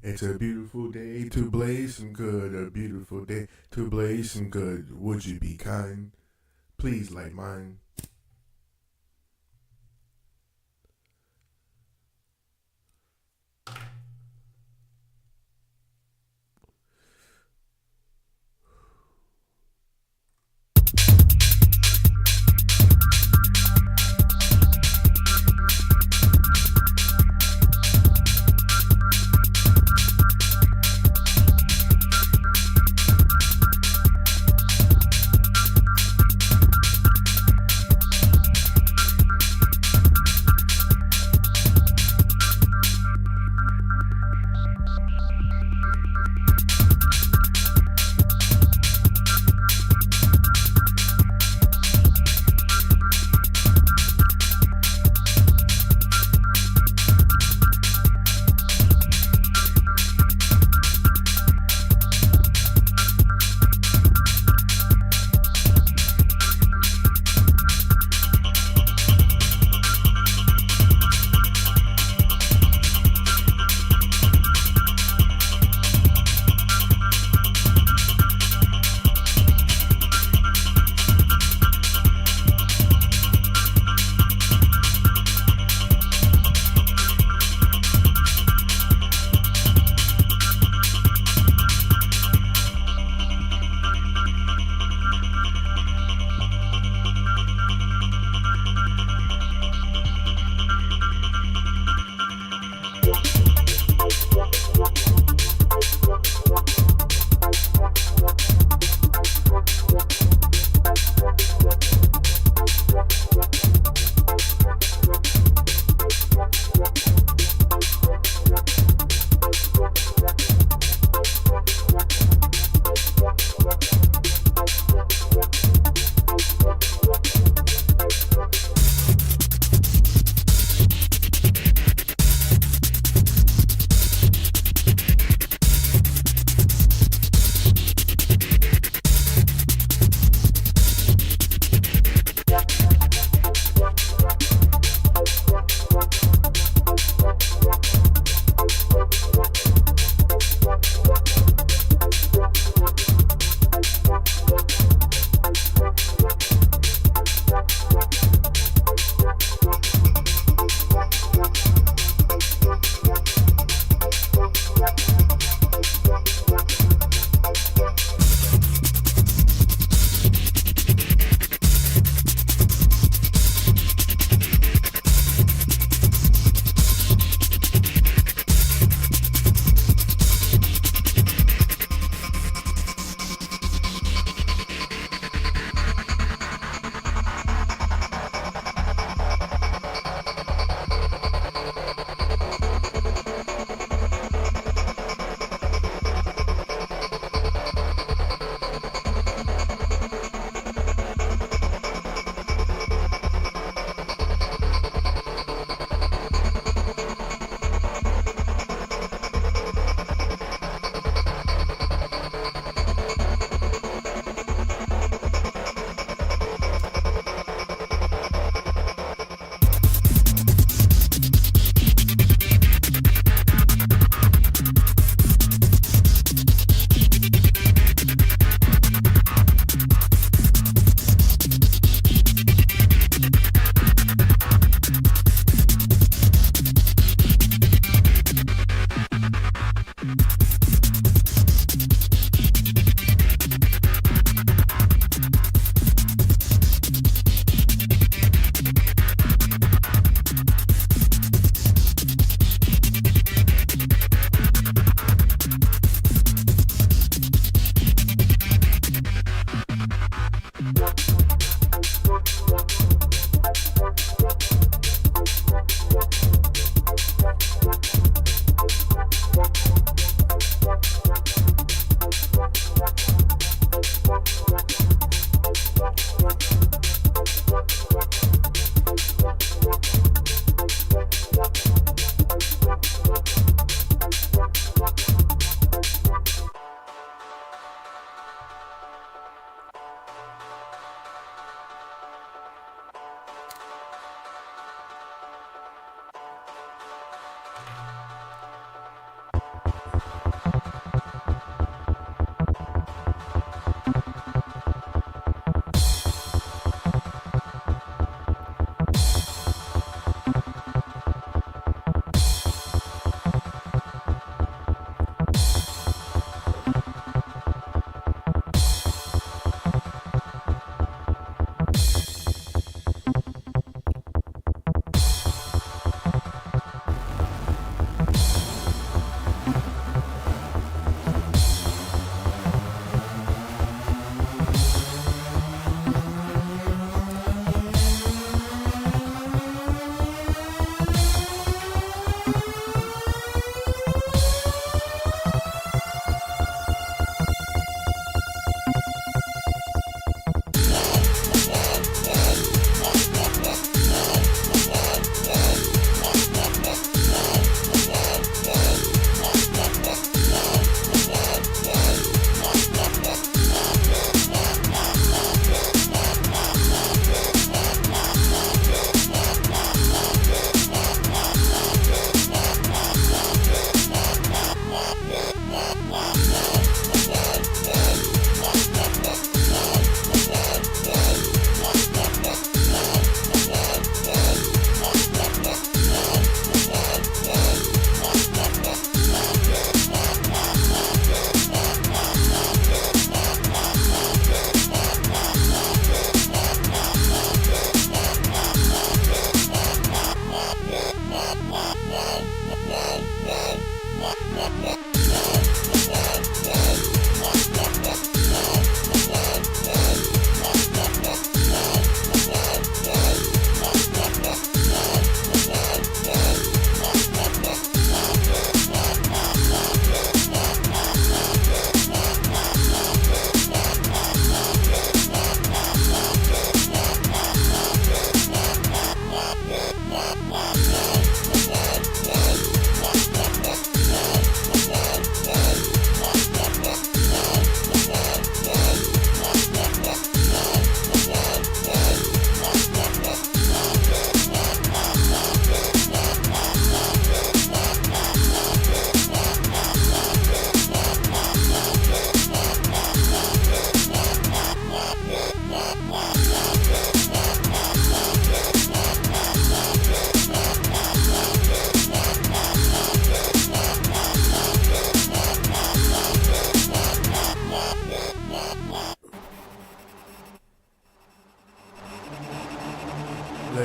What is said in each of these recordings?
It's a beautiful day to blaze some good, a beautiful day to blaze some good. Would you be kind? Please light mine.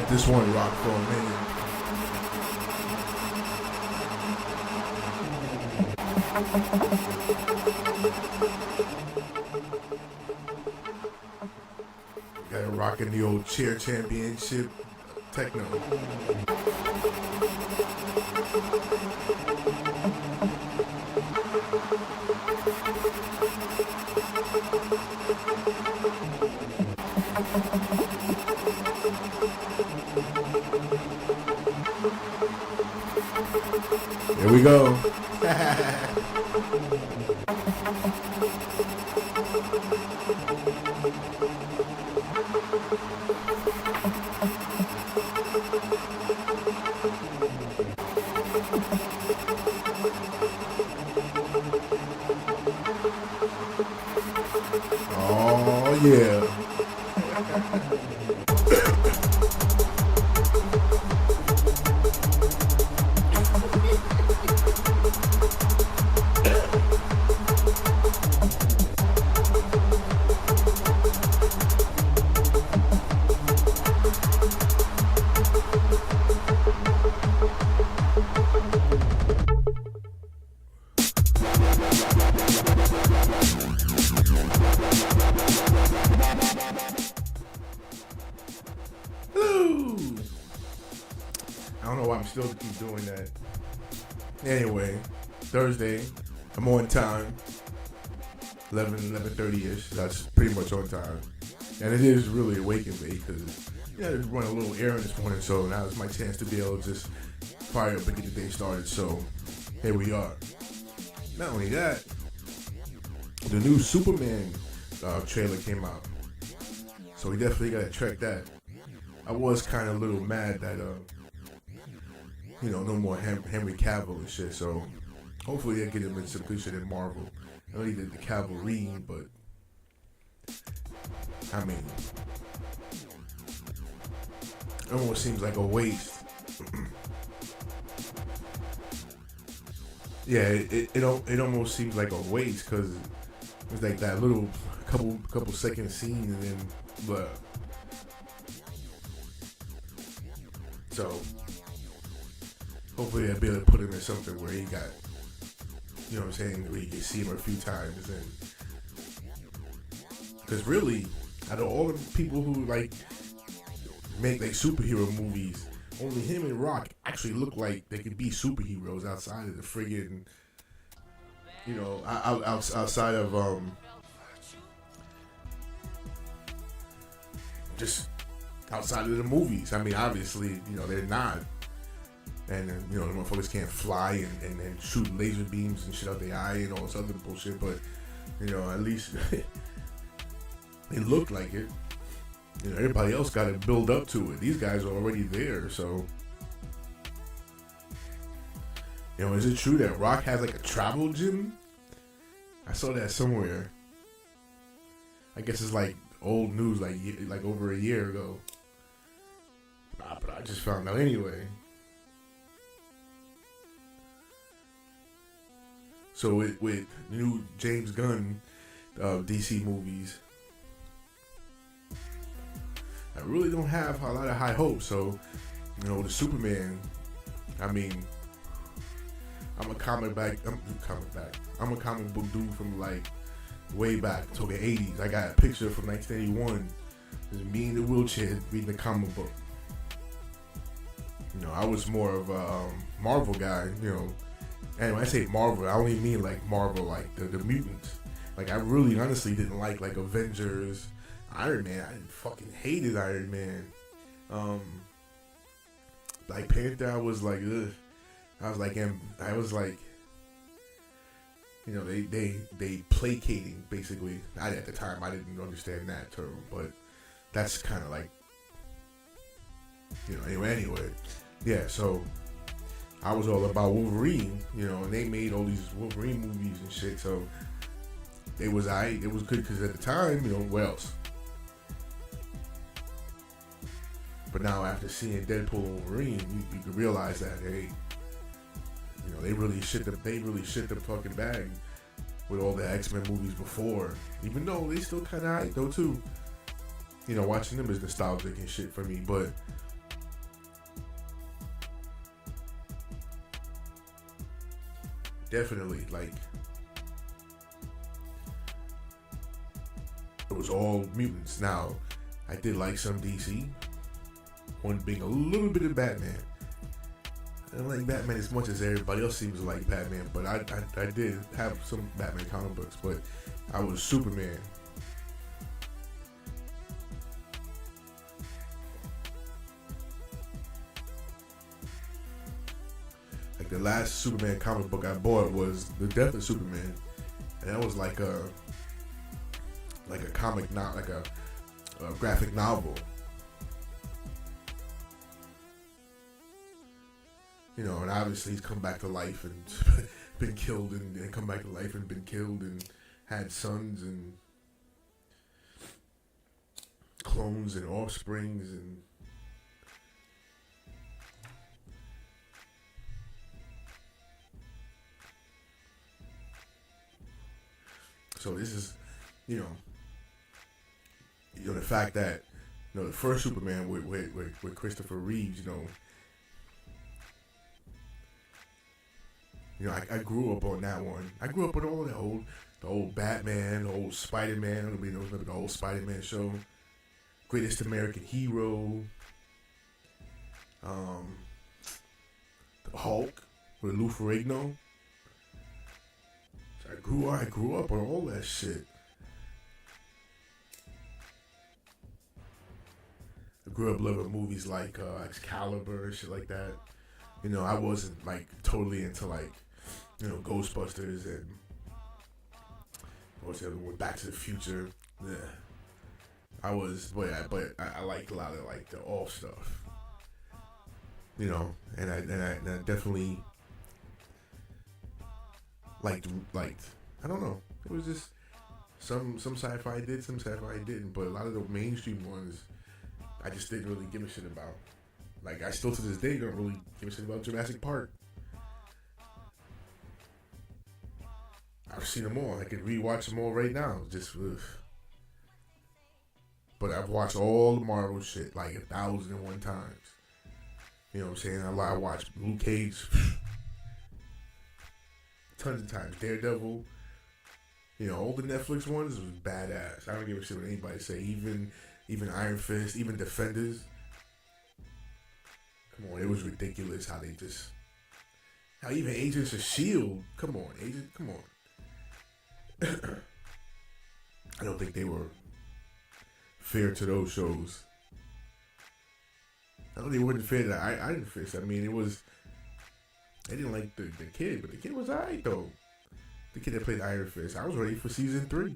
let this one rock for a minute. Got it rocking the old Chair Championship techno. Here we go. Oh yeah. I don't know why I'm still keep doing that. Anyway, Thursday, I'm on time. 11:30ish. That's pretty much on time. And it is really awakened me because I had to run a little errand this morning, so now it's my chance to be able to just fire up and get the day started. So here we are. Not only that, the new Superman trailer came out. So we definitely got to check that. I was kind of a little mad that, no more Henry Cavill and shit. So hopefully they'll get him in some good shit in Marvel. I know he did the Cavalry, but I mean, it almost seems like a waste. Yeah, it almost seems like a waste because it's like that little couple second scene and then but so hopefully I'll be able to put him in something where he got, you know what I'm saying, where you can see him a few times. And because really, out of all the people who like make like superhero movies, only him and Rock actually look like they could be superheroes outside of the friggin', outside of just outside of the movies. I mean, obviously, they're not. And then, the motherfuckers can't fly and shoot laser beams and shit out their eye and all this other bullshit. But, at least they look like it. Everybody else got to build up to it. These guys are already there, so. Is it true that Rock has like a travel gym? I saw that somewhere. I guess it's like old news, like over a year ago. But I just found out anyway. So with new James Gunn DC movies, I really don't have a lot of high hopes. So, the Superman, I mean, I'm a comic book dude from like way back to the 80s. I got a picture from 1981. It's me in the wheelchair reading the comic book. I was more of a Marvel guy, And when I say Marvel, I only mean like Marvel, like the mutants. Like I really honestly didn't like Avengers, Iron Man. I fucking hated Iron Man. Black Panther, I was like, ugh. I was like, they placating basically. At the time I didn't understand that term, but that's kind of like, anyway. Yeah, so I was all about Wolverine, and they made all these Wolverine movies and shit, so it was alright. It was good because at the time, what else? But now after seeing Deadpool and Wolverine, you can realize that, hey, they really shit the fucking bag with all the X-Men movies before. Even though they still kind of alright though too. Watching them is nostalgic and shit for me, but definitely like it was all mutants. Now, I did like some DC, one being a little bit of Batman. I don't like Batman as much as everybody else seems to like Batman, but I did have some Batman comic books, but I was Superman. Like the last Superman comic book I bought was The Death of Superman, and that was like a comic, not like a graphic novel. You know, and obviously he's come back to life and been killed and come back to life and been killed and had sons and clones and offsprings and so this is, you know, the fact that, you know, the first Superman with Christopher Reeves, I grew up on that one. I grew up on all the old Batman, the old Spider-Man. Nobody knows about the old Spider-Man show. Greatest American Hero. The Hulk with Lou Ferrigno. So I grew up on all that shit. I grew up loving movies like Excalibur and shit like that. You know, I wasn't like totally into like, you know, Ghostbusters and what's the other one, Back to the Future. Yeah, I was, but I liked a lot of like the off stuff. You know, and I definitely liked I don't know. It was just some sci-fi I did, some sci-fi I didn't, but a lot of the mainstream ones I just didn't really give a shit about. Like, I still to this day don't really give a shit about Jurassic Park. I've seen them all. I could rewatch them all right now. Just, ugh. But I've watched all the Marvel shit like 1,001 times. You know what I'm saying? I watched Luke Cage tons of times. Daredevil. You know, all the Netflix ones was badass. I don't give a shit what anybody say. Even Iron Fist, even Defenders. Come on, it was ridiculous how even Agents of S.H.I.E.L.D. Come on. I don't think they were fair to those shows. I know they weren't fair to Iron Fist. I mean, I didn't like the kid, but the kid was alright though. The kid that played Iron Fist. I was ready for season 3.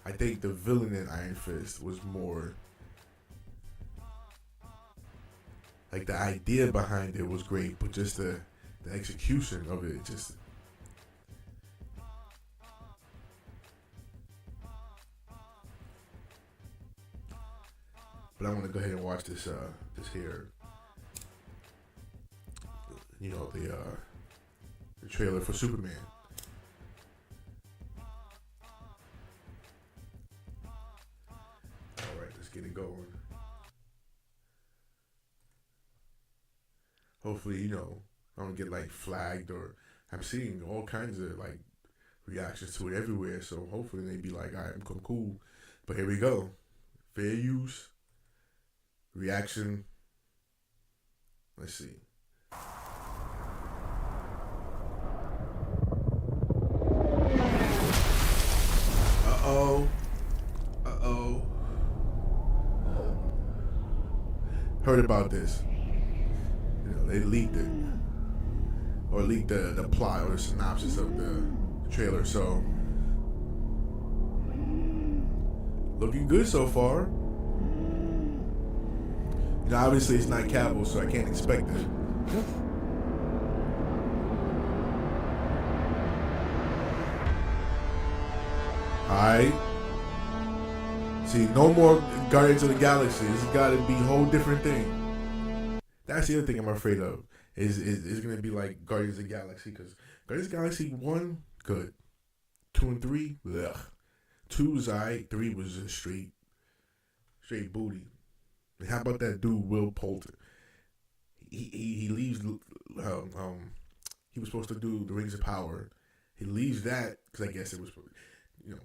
I think the villain in Iron Fist was more like the idea behind it was great, but just the execution of it just. But I want to go ahead and watch this here. You know, the trailer for Superman. All right, let's get it going. Hopefully, you know, I don't get like flagged, or I'm seeing all kinds of like reactions to it everywhere. So hopefully they be like, all right, I'm cool. But here we go. Fair use. Reaction. Let's see. Uh-oh. Heard about this. You know, they leaked it. Or leaked the plot or the synopsis of the trailer, so looking good so far. You know, obviously it's not Cavill, so I can't expect it. Alright. See, no more Guardians of the Galaxy. This has got to be a whole different thing. That's the other thing I'm afraid of. Is going to be like Guardians of the Galaxy, because Guardians of the Galaxy 1, good. 2 and 3, ugh. 2 was alright. 3 was just straight booty. And how about that dude Will Poulter? he leaves. He was supposed to do the Rings of Power. He leaves that because I guess it was, you know,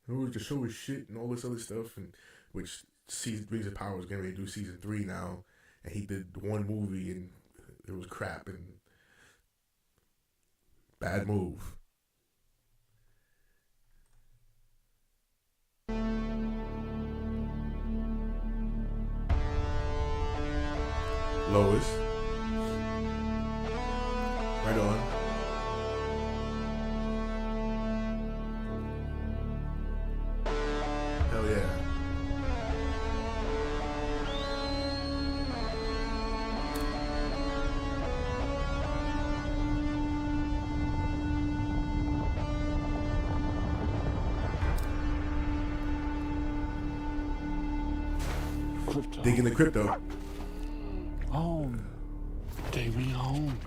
it was to show his shit and all this other stuff, and which season Rings of Power is getting ready to do season 3 now, and he did one movie and it was crap and bad move. Lois, right on. Hell yeah. Crypto. Digging the crypto. Home. Take me home.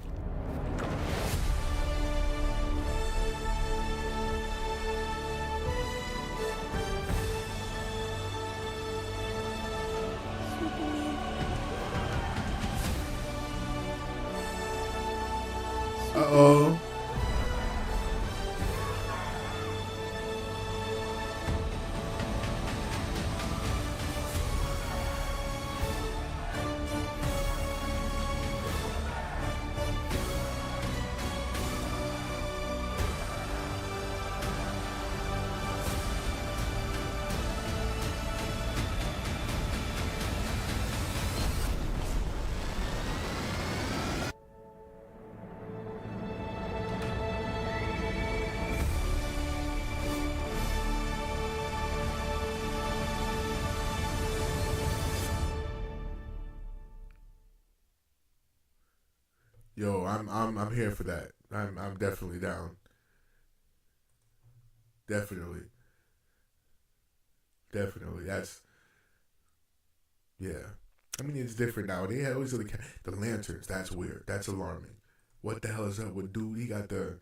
Uh-oh. Yo, I'm here for that. I'm definitely down. Definitely. Definitely. That's yeah. I mean, it's different now. They always have the lanterns. That's weird. That's alarming. What the hell is up with dude? He got the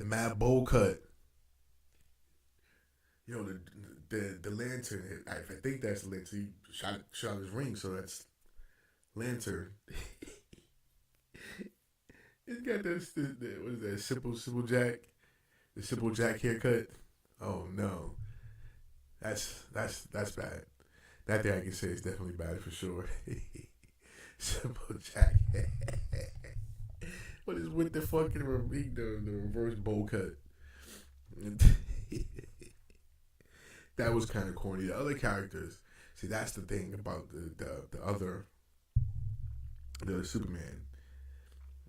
mad bowl cut. Yo, the lantern. I think that's the lantern. He shot his ring, so that's lantern. He's got what is that? Simple Jack. The Simple Jack haircut. Oh no, that's bad. That thing I can say is definitely bad for sure. Simple Jack. What is with the fucking the reverse bowl cut? That was kind of corny. The other characters, see, that's the thing about the other the Superman.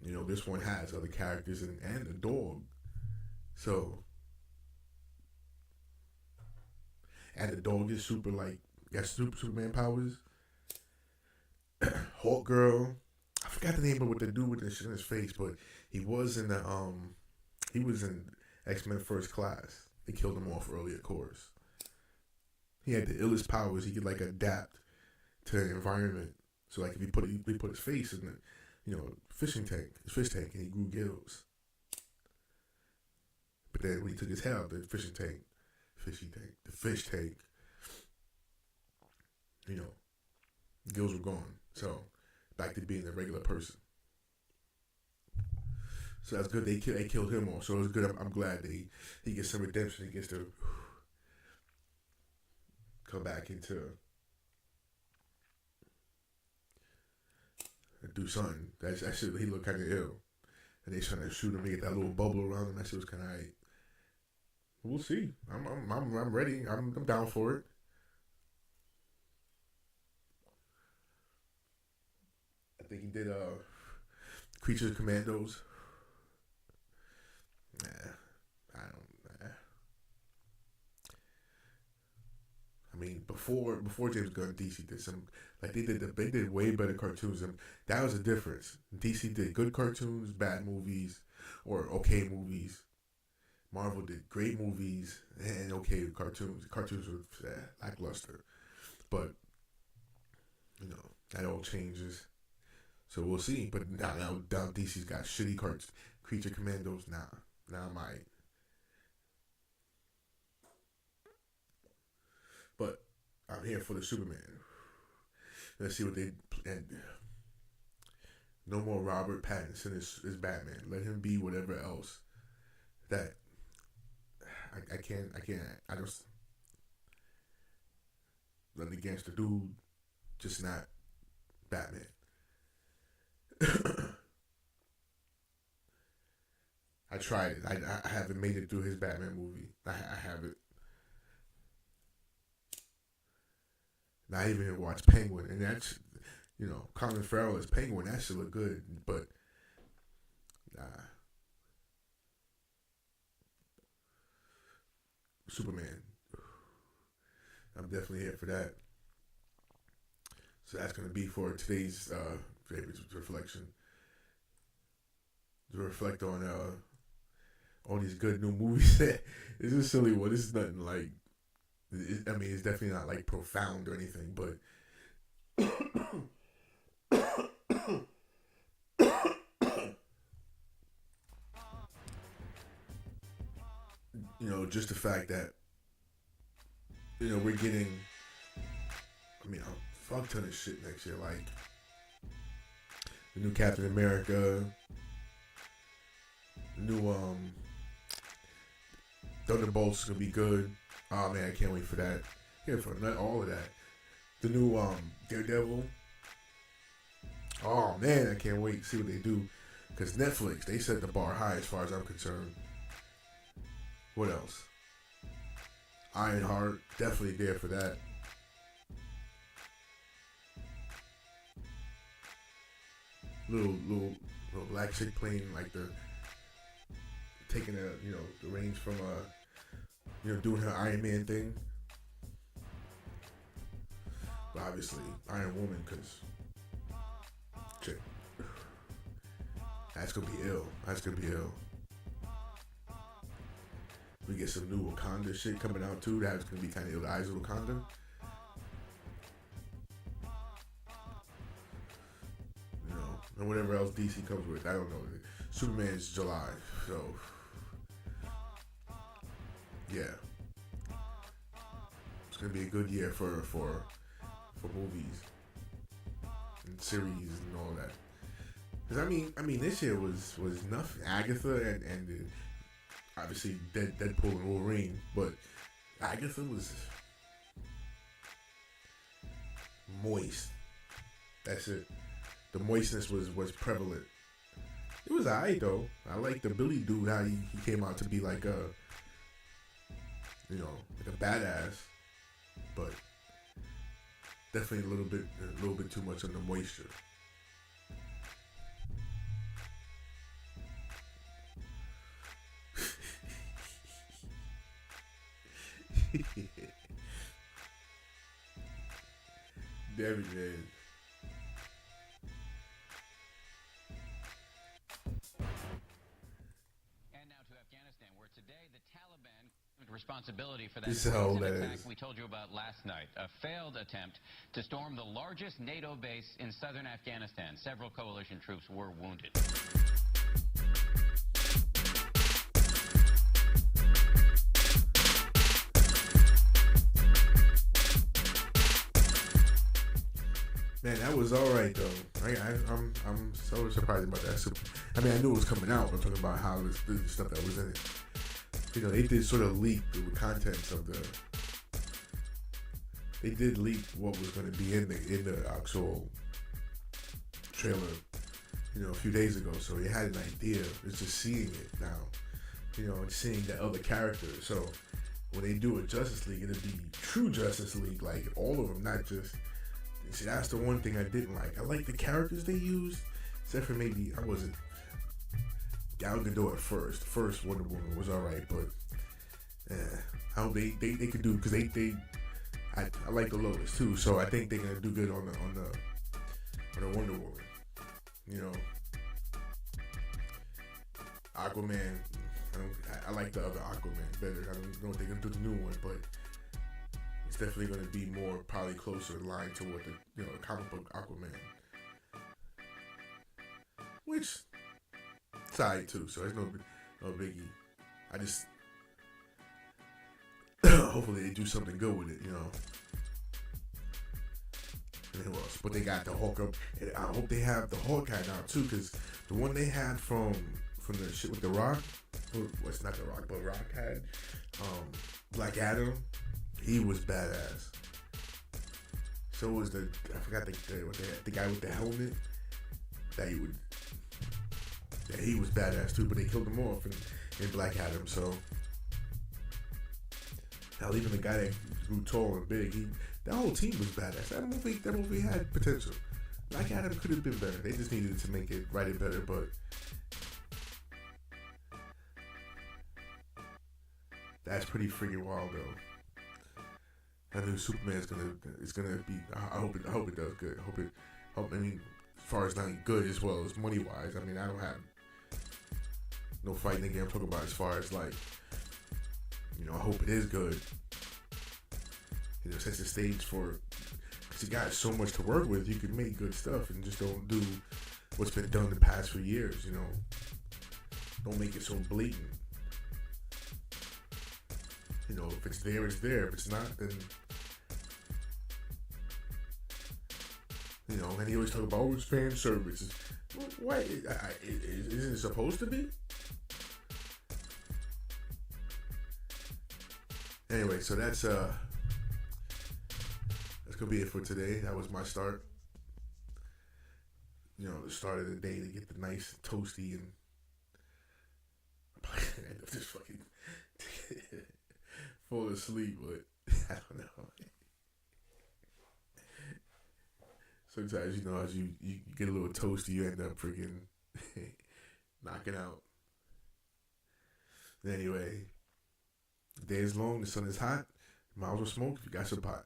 You know, this one has other characters and a dog. So, and the dog is super like got Superman powers. Hawk Girl. I forgot the name of what the dude with the shit in his face, but he was in he was in X-Men First Class. They killed him off early, of course. He had the illest powers. He could like adapt to the environment. So like if he put his face in the fish tank, and he grew gills. But then when he took his head out the fish tank, gills were gone. So back to being a regular person. So that's good. They killed him off. So it was good. I'm glad that he gets some redemption. He gets to come back into do something. That shit, he looked kind of ill. And they trying to shoot him. They get that little bubble around him. That shit was kind of alright. We'll see. I'm ready. I'm down for it. I think he did Creatures Commandos. Nah, I don't. Nah. I mean, before James Gunn, DC did some like they did way better cartoons, and that was the difference. DC did good cartoons, bad movies, or okay movies. Marvel did great movies and okay cartoons. Cartoons were lackluster, but that all changes. So we'll see. But now DC's got shitty cards. Creature Commandos. Now I might. But I'm here for the Superman. Let's see what they and No more Robert Pattinson as Batman. Let him be whatever else. That I can't. I just nothing against the dude, just not Batman. I tried it. I haven't made it through his Batman movie. I haven't. Not even watch Penguin, and that's Colin Farrell as Penguin. That should look good, but nah. Superman. I'm definitely here for that. So that's gonna be for today's favorite reflection. To reflect on all these good new movies. It's a silly one. This is nothing like. It's definitely not like profound or anything, but just the fact that we're getting, a fuck ton of shit next year, like the new Captain America, the new Thunderbolts is gonna be good. Oh man, I can't wait for that. Yeah, for all of that. The new Daredevil. Oh man, I can't wait to see what they do. Because Netflix, they set the bar high as far as I'm concerned. What else? Ironheart, definitely there for that. Little black chick playing like taking the reins from doing her Iron Man thing. But obviously, Iron Woman, because chick, that's gonna be ill. We get some new Wakanda shit coming out too. That's gonna be kind of ill. The Eyes of Wakanda. And whatever else DC comes with, I don't know. Superman's July, so yeah, it's gonna be a good year for movies and series and all that. Because I mean, this year was nothing. Agatha and obviously Deadpool and Wolverine, but Agatha was moist. That's it. The moistness was prevalent. It was alright though. I like the Billy dude, how he came out to be like a badass, but definitely a little bit too much of the moisture. Damn it, man. Responsibility for that attack we told you about last night, a failed attempt to storm the largest NATO base in southern Afghanistan. Several coalition troops were wounded. Man, that was all right though. I'm so surprised about that. I mean, I knew it was coming out. I'm talking about how the stuff that was in it. They did sort of leak the contents of They did leak what was going to be in the actual trailer, a few days ago. So you had an idea. It's just seeing it now, and seeing the other characters. So when they do a Justice League, it'll be true Justice League, like all of them, not just. See, that's the one thing I didn't like. I like the characters they used, except for maybe I wasn't. Gal Gadot at first. First Wonder Woman was alright, but how they could do, because I like the Lois too, so I think they're gonna do good on the Wonder Woman. Aquaman. I like the other Aquaman better. I don't know if they're gonna do the new one, but it's definitely gonna be more probably closer in line to what the comic book Aquaman, which. Side too, so it's no biggie. I just hopefully they do something good with it, And who else? But they got the Hulk up. And I hope they have the Hawkeye now too, because the one they had from the shit with the Rock, well, it's not the Rock, but Rock had Black Adam. He was badass. So was I forgot the guy with the helmet that he was badass too, but they killed him off in Black Adam. So hell, even the guy that grew tall and big, that whole team was badass. That movie had potential. Black Adam could have been better. They just needed to write it better, but that's pretty freaking wild though. I knew Superman is gonna be. I hope it does good. I mean, as far as not good as well as money wise. I mean, I don't have no fighting again. I'm talking about as far as like, I hope it is good. Sets the stage for, because you got so much to work with. You can make good stuff and just don't do what's been done the past few years. Don't make it so blatant. If it's there, it's there. If it's not, then and he always talk about it's fan service. Why isn't it supposed to be? Anyway, so that's gonna be it for today. That was my start. The start of the day to get the nice toasty and just fucking fall asleep, but I don't know. Sometimes, as you get a little toasty, you end up freaking knocking out. Anyway, the day is long, the sun is hot. Miles will smoke if you got some pot.